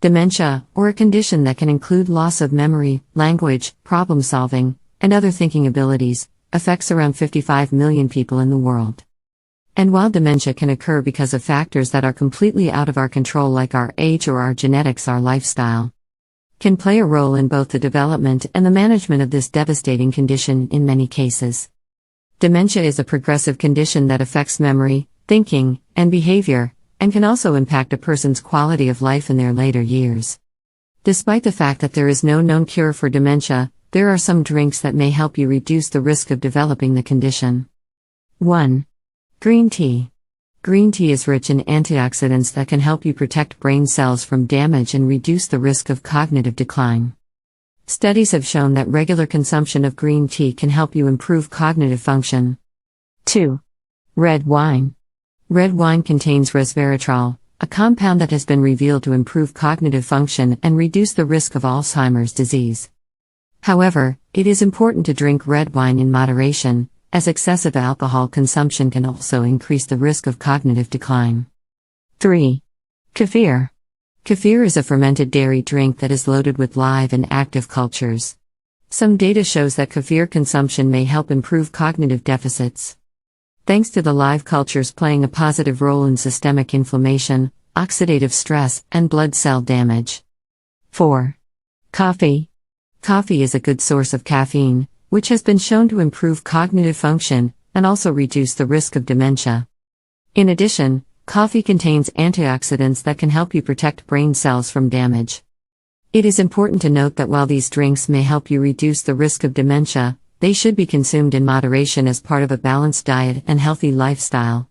Dementia, or a condition that can include loss of memory, language, problem-solving, and other thinking abilities, affects around 55 million people in the world. And while dementia can occur because of factors that are completely out of our control like our age or our genetics, our lifestyle can play a role in both the development and the management of this devastating condition in many cases. Dementia is a progressive condition that affects memory, thinking, and behavior, and can also impact a person's quality of life in their later years. Despite the fact that there is no known cure for dementia, there are some drinks that may help you reduce the risk of developing the condition. 1. Green tea. Green tea is rich in antioxidants that can help you protect brain cells from damage and reduce the risk of cognitive decline. Studies have shown that regular consumption of green tea can help you improve cognitive function. 2. Red wine. Red wine contains resveratrol, a compound that has been revealed to improve cognitive function and reduce the risk of Alzheimer's disease. However, it is important to drink red wine in moderation, as excessive alcohol consumption can also increase the risk of cognitive decline. 3. Kefir. Kefir is a fermented dairy drink that is loaded with live and active cultures. Some data shows that kefir consumption may help improve cognitive deficits, thanks to the live cultures playing a positive role in systemic inflammation, oxidative stress, and blood cell damage. 4. Coffee. Coffee is a good source of caffeine, which has been shown to improve cognitive function and also reduce the risk of dementia. In addition, coffee contains antioxidants that can help you protect brain cells from damage. It is important to note that while these drinks may help you reduce the risk of dementia, they should be consumed in moderation as part of a balanced diet and healthy lifestyle.